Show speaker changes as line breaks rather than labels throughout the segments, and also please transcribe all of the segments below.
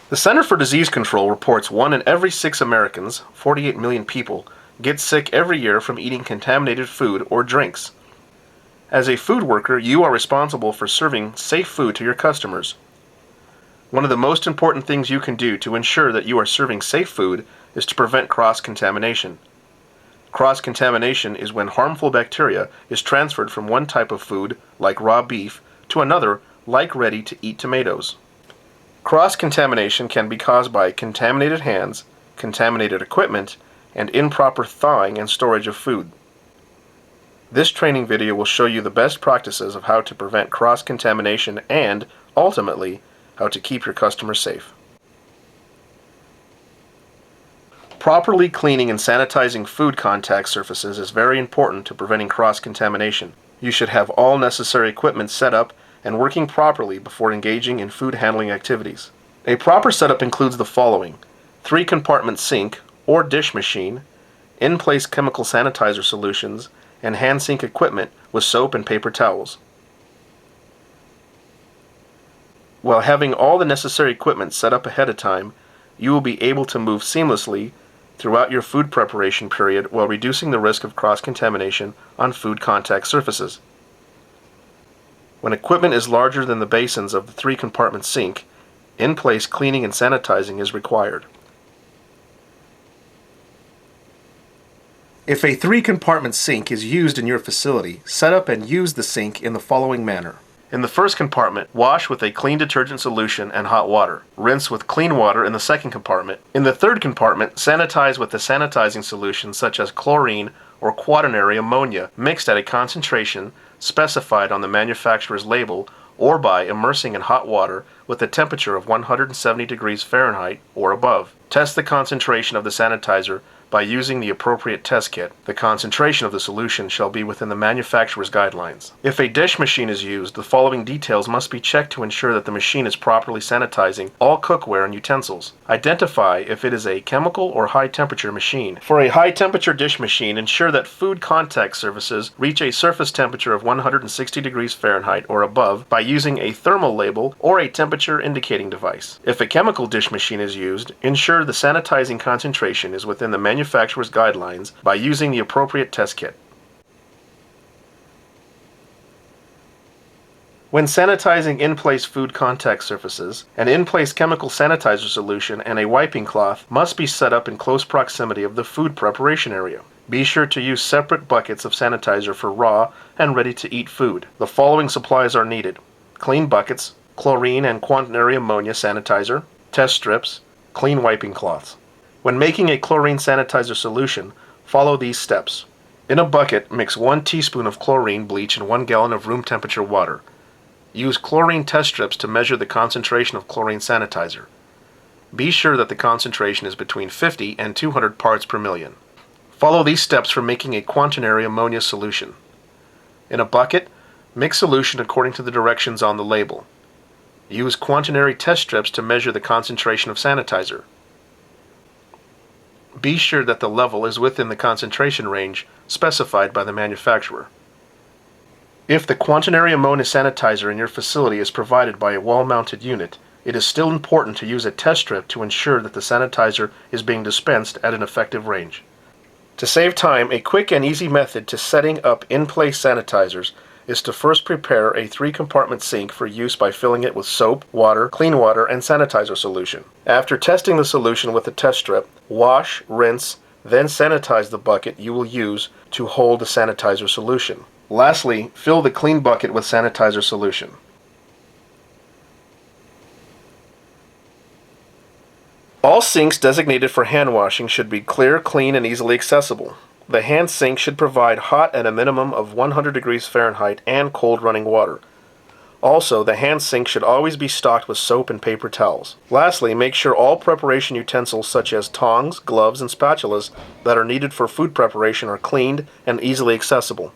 The Center for Disease Control reports 1 in every 6 Americans, 48 million people, get sick every year from eating contaminated food or drinks. As a food worker, you are responsible for serving safe food to your customers. One of the most important things you can do to ensure that you are serving safe food is to prevent cross-contamination. Cross-contamination is when harmful bacteria is transferred from one type of food, like raw beef, to another, like ready-to-eat tomatoes. Cross-contamination can be caused by contaminated hands, contaminated equipment, and improper thawing and storage of food. This training video will show you the best practices of how to prevent cross-contamination and, ultimately, how to keep your customers safe. Properly cleaning and sanitizing food contact surfaces is very important to preventing cross-contamination. You should have all necessary equipment set up and working properly before engaging in food handling activities. A proper setup includes the following: 3-compartment sink or dish machine, in-place chemical sanitizer solutions, and hand sink equipment with soap and paper towels. While having all the necessary equipment set up ahead of time, you will be able to move seamlessly throughout your food preparation period while reducing the risk of cross-contamination on food contact surfaces. When equipment is larger than the basins of the 3-compartment sink, in-place cleaning and sanitizing is required. If a 3-compartment sink is used in your facility, set up and use the sink in the following manner. In the first compartment, wash with a clean detergent solution and hot water. Rinse with clean water in the second compartment. In the third compartment, sanitize with a sanitizing solution such as chlorine or quaternary ammonia mixed at a concentration specified on the manufacturer's label or by immersing in hot water with a temperature of 170 degrees Fahrenheit or above. Test the concentration of the sanitizer by using the appropriate test kit. The concentration of the solution shall be within the manufacturer's guidelines. If a dish machine is used, the following details must be checked to ensure that the machine is properly sanitizing all cookware and utensils. Identify if it is a chemical or high-temperature machine. For a high-temperature dish machine, ensure that food contact surfaces reach a surface temperature of 160 degrees Fahrenheit or above by using a thermal label or a temperature indicating device. If a chemical dish machine is used, ensure the sanitizing concentration is within the manufacturer's guidelines by using the appropriate test kit. When sanitizing in-place food contact surfaces, an in-place chemical sanitizer solution and a wiping cloth must be set up in close proximity of the food preparation area. Be sure to use separate buckets of sanitizer for raw and ready-to-eat food. The following supplies are needed: clean buckets, chlorine and quaternary ammonia sanitizer, test strips, clean wiping cloths. When making a chlorine sanitizer solution, follow these steps. In a bucket, mix 1 teaspoon of chlorine bleach in 1 gallon of room temperature water. Use chlorine test strips to measure the concentration of chlorine sanitizer. Be sure that the concentration is between 50 and 200 parts per million. Follow these steps for making a quaternary ammonia solution. In a bucket, mix solution according to the directions on the label. Use quaternary test strips to measure the concentration of sanitizer. Be sure that the level is within the concentration range specified by the manufacturer. If the quaternary ammonia sanitizer in your facility is provided by a wall-mounted unit, it is still important to use a test strip to ensure that the sanitizer is being dispensed at an effective range. To save time, a quick and easy method to setting up in-place sanitizers is to first prepare a 3-compartment sink for use by filling it with soap, water, clean water, and sanitizer solution. After testing the solution with a test strip, wash, rinse, then sanitize the bucket you will use to hold the sanitizer solution. Lastly, fill the clean bucket with sanitizer solution. All sinks designated for hand washing should be clear, clean, and easily accessible. The hand sink should provide hot at a minimum of 100 degrees Fahrenheit and cold running water. Also, the hand sink should always be stocked with soap and paper towels. Lastly, make sure all preparation utensils such as tongs, gloves, and spatulas that are needed for food preparation are cleaned and easily accessible.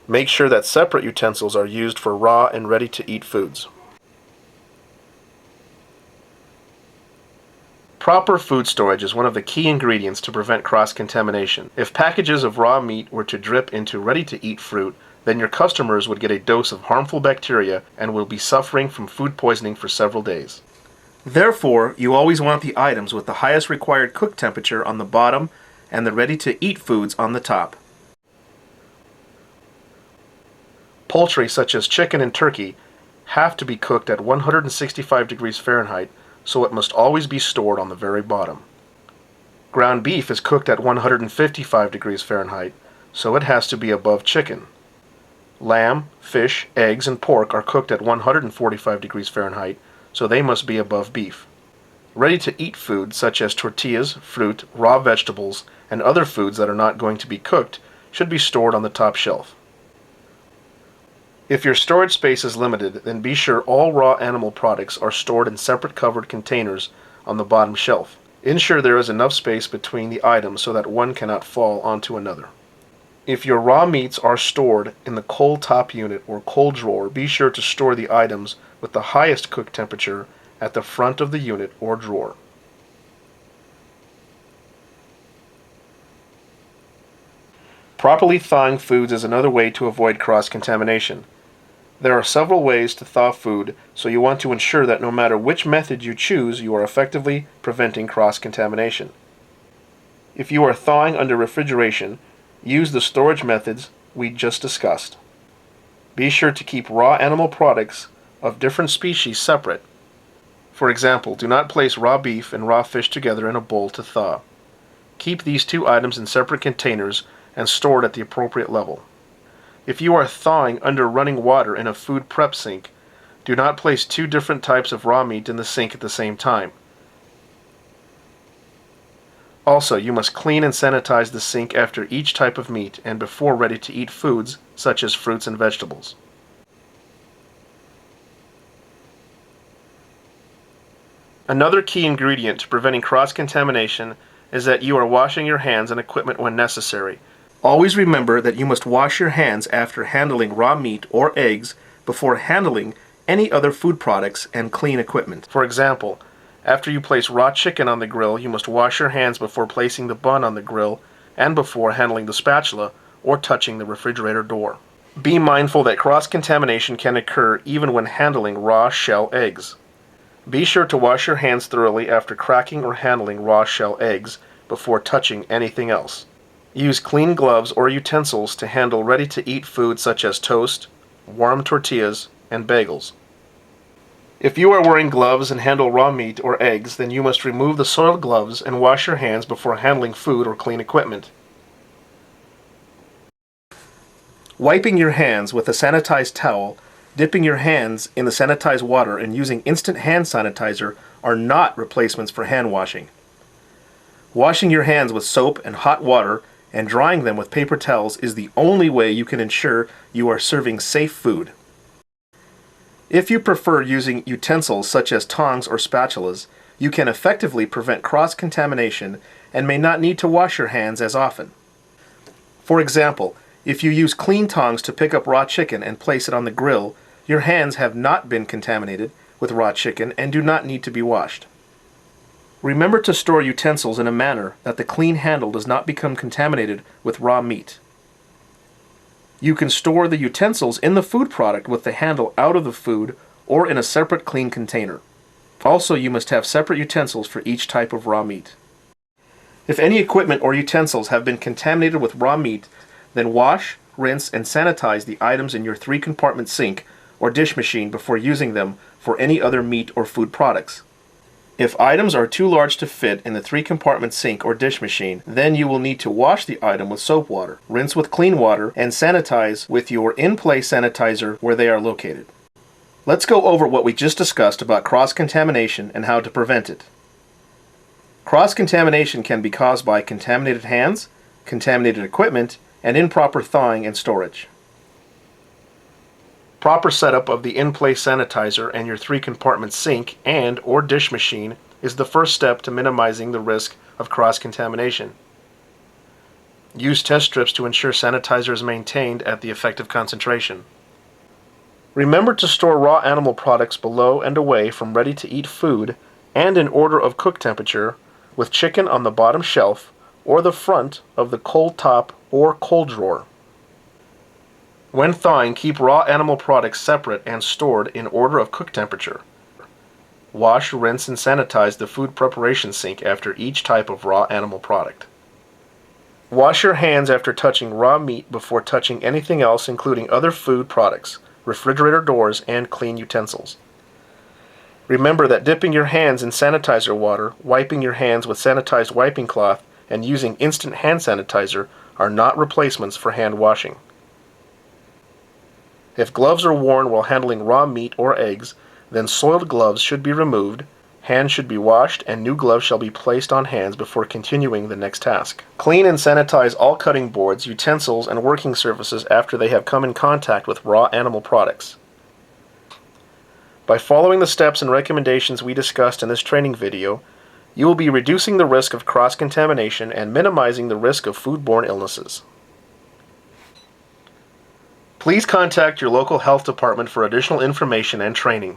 Make sure that separate utensils are used for raw and ready-to-eat foods. Proper food storage is one of the key ingredients to prevent cross-contamination. If packages of raw meat were to drip into ready-to-eat fruit, then your customers would get a dose of harmful bacteria and will be suffering from food poisoning for several days. Therefore, you always want the items with the highest required cook temperature on the bottom and the ready-to-eat foods on the top. Poultry such as chicken and turkey have to be cooked at 165 degrees Fahrenheit, so it must always be stored on the very bottom. Ground beef is cooked at 155 degrees Fahrenheit, so it has to be above chicken. Lamb, fish, eggs, and pork are cooked at 145 degrees Fahrenheit, so they must be above beef. Ready-to-eat food such as tortillas, fruit, raw vegetables, and other foods that are not going to be cooked should be stored on the top shelf. If your storage space is limited, then be sure all raw animal products are stored in separate covered containers on the bottom shelf. Ensure there is enough space between the items so that one cannot fall onto another. If your raw meats are stored in the cold top unit or cold drawer, be sure to store the items with the highest cook temperature at the front of the unit or drawer. Properly thawing foods is another way to avoid cross-contamination. There are several ways to thaw food, so you want to ensure that no matter which method you choose, you are effectively preventing cross-contamination. If you are thawing under refrigeration, use the storage methods we just discussed. Be sure to keep raw animal products of different species separate. For example, do not place raw beef and raw fish together in a bowl to thaw. Keep these two items in separate containers and stored at the appropriate level. If you are thawing under running water in a food prep sink, do not place two different types of raw meat in the sink at the same time. Also, you must clean and sanitize the sink after each type of meat and before ready-to-eat foods such as fruits and vegetables. Another key ingredient to preventing cross-contamination is that you are washing your hands and equipment when necessary. Always remember that you must wash your hands after handling raw meat or eggs before handling any other food products and clean equipment. For example, after you place raw chicken on the grill, you must wash your hands before placing the bun on the grill and before handling the spatula or touching the refrigerator door. Be mindful that cross-contamination can occur even when handling raw shell eggs. Be sure to wash your hands thoroughly after cracking or handling raw shell eggs before touching anything else. Use clean gloves or utensils to handle ready-to-eat food such as toast, warm tortillas, and bagels. If you are wearing gloves and handle raw meat or eggs, then you must remove the soiled gloves and wash your hands before handling food or clean equipment. Wiping your hands with a sanitized towel, dipping your hands in the sanitized water, and using instant hand sanitizer are not replacements for hand washing. Washing your hands with soap and hot water and drying them with paper towels is the only way you can ensure you are serving safe food. If you prefer using utensils such as tongs or spatulas, you can effectively prevent cross-contamination and may not need to wash your hands as often. For example, if you use clean tongs to pick up raw chicken and place it on the grill, your hands have not been contaminated with raw chicken and do not need to be washed. Remember to store utensils in a manner that the clean handle does not become contaminated with raw meat. You can store the utensils in the food product with the handle out of the food or in a separate clean container. Also, you must have separate utensils for each type of raw meat. If any equipment or utensils have been contaminated with raw meat, then wash, rinse, and sanitize the items in your 3-compartment sink or dish machine before using them for any other meat or food products. If items are too large to fit in the 3-compartment sink or dish machine, then you will need to wash the item with soap water, rinse with clean water, and sanitize with your in-place sanitizer where they are located. Let's go over what we just discussed about cross-contamination and how to prevent it. Cross-contamination can be caused by contaminated hands, contaminated equipment, and improper thawing and storage. Proper setup of the in-place sanitizer and your 3-compartment sink and or dish machine is the first step to minimizing the risk of cross-contamination. Use test strips to ensure sanitizer is maintained at the effective concentration. Remember to store raw animal products below and away from ready-to-eat food and in order of cook temperature, with chicken on the bottom shelf or the front of the cold top or cold drawer. When thawing, keep raw animal products separate and stored in order of cook temperature. Wash, rinse, and sanitize the food preparation sink after each type of raw animal product. Wash your hands after touching raw meat before touching anything else, including other food products, refrigerator doors, and clean utensils. Remember that dipping your hands in sanitizer water, wiping your hands with sanitized wiping cloth, and using instant hand sanitizer are not replacements for hand washing. If gloves are worn while handling raw meat or eggs, then soiled gloves should be removed, hands should be washed, and new gloves shall be placed on hands before continuing the next task. Clean and sanitize all cutting boards, utensils, and working surfaces after they have come in contact with raw animal products. By following the steps and recommendations we discussed in this training video, you will be reducing the risk of cross-contamination and minimizing the risk of foodborne illnesses. Please contact your local health department for additional information and training.